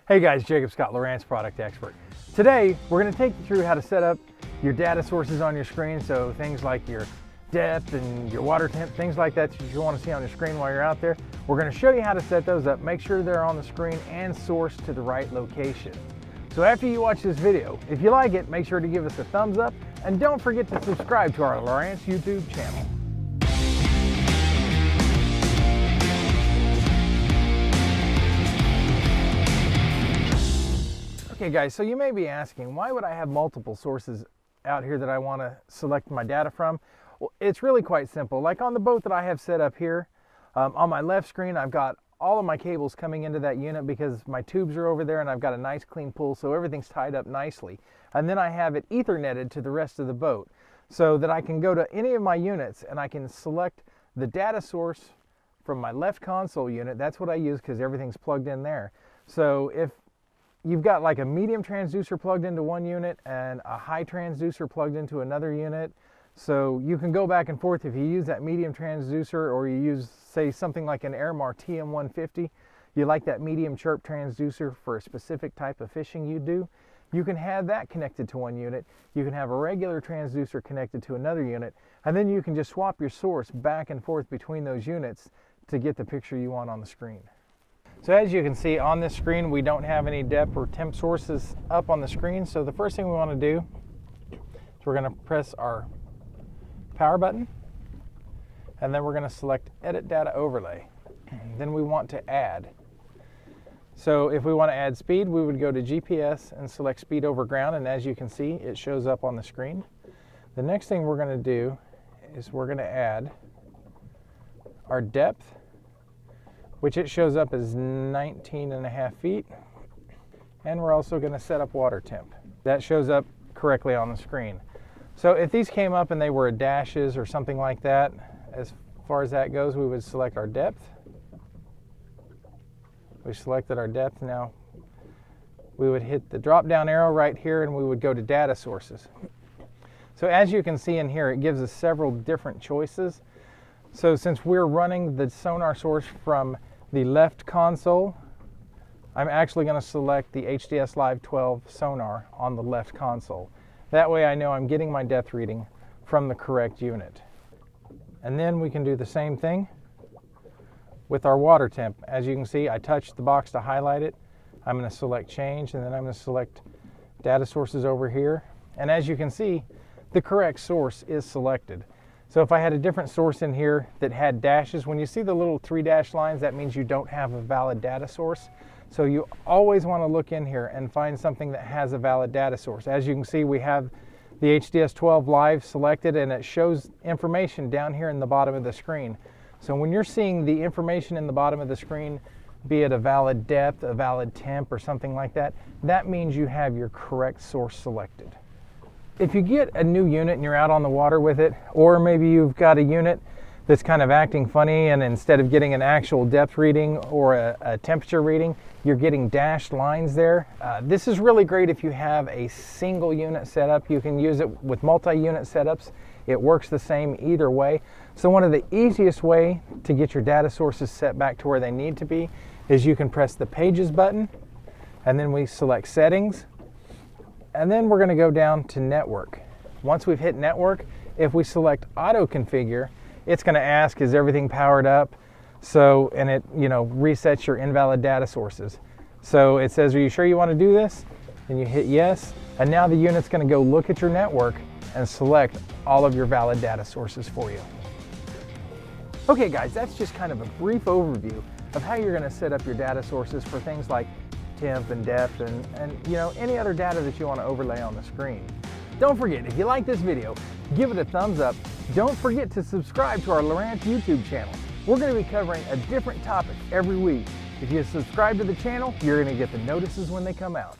Hey guys, Jacob Scott, Lowrance Product Expert. Today, we're going to take you through how to set up your data sources on your screen. So things like your depth and your water temp, things like that you want to see on your screen while you're out there. We're going to show you how to set those up, make sure they're on the screen and sourced to the right location. So after you watch this video, if you like it, make sure to give us a thumbs up and don't forget to subscribe to our Lowrance YouTube channel. Okay guys, so you may be asking, why would I have multiple sources out here that I want to select my data from? Well, it's really quite simple. Like on the boat that I have set up here, on my left screen, I've got all of my cables coming into that unit because my tubes are over there and I've got a nice clean pool, so everything's tied up nicely. And then I have it Ethernetted to the rest of the boat so that I can go to any of my units and I can select the data source from my left console unit. That's what I use because everything's plugged in there. So if you've got like a medium transducer plugged into one unit and a high transducer plugged into another unit. So you can go back and forth if you use that medium transducer, or you use, say, something like an Airmar TM150. You like that medium chirp transducer for a specific type of fishing you do. You can have that connected to one unit. You can have a regular transducer connected to another unit. And then you can just swap your source back and forth between those units to get the picture you want on the screen. So as you can see on this screen, we don't have any depth or temp sources up on the screen. So the first thing we want to do is we're going to press our power button, and then we're going to select Edit Data Overlay. And then we want to add. So if we want to add speed, we would go to GPS and select Speed Over Ground, and as you can see, it shows up on the screen. The next thing we're going to do is we're going to add our depth, which it shows up as 19.5 feet. And we're also going to set up water temp. That shows up correctly on the screen. So if these came up and they were dashes or something like that, as far as that goes, we would select our depth. We selected our depth. Now we would hit the drop down arrow right here and we would go to data sources. So as you can see in here, it gives us several different choices. So since we're running the sonar source from the left console, I'm actually going to select the HDS Live 12 sonar on the left console. That way I know I'm getting my depth reading from the correct unit. And then we can do the same thing with our water temp. As you can see, I touched the box to highlight it. I'm going to select change, and then I'm going to select data sources over here. And as you can see, the correct source is selected. So if I had a different source in here that had dashes, when you see the little 3 dash lines, that means you don't have a valid data source. So you always want to look in here and find something that has a valid data source. As you can see, we have the HDS 12 Live selected, and it shows information down here in the bottom of the screen. So when you're seeing the information in the bottom of the screen, be it a valid depth, a valid temp, or something like that, that means you have your correct source selected. If you get a new unit and you're out on the water with it, or maybe you've got a unit that's kind of acting funny, and instead of getting an actual depth reading or a temperature reading, you're getting dashed lines there. This is really great if you have a single unit setup. You can use it with multi-unit setups. It works the same either way. So one of the easiest way to get your data sources set back to where they need to be is you can press the Pages button, and then we select Settings, and then we're going to go down to Network. Once we've hit Network, if we select Auto Configure, it's going to ask, is everything powered up? So, and it, resets your invalid data sources. So it says, are you sure you want to do this? And you hit yes, and now the unit's going to go look at your network and select all of your valid data sources for you. Okay guys, that's just kind of a brief overview of how you're going to set up your data sources for things like temp and depth and any other data that you want to overlay on the screen. Don't forget, if you like this video, give it a thumbs up. Don't forget to subscribe to our Lowrance YouTube channel. We're going to be covering a different topic every week. If you subscribe to the channel, you're going to get the notices when they come out.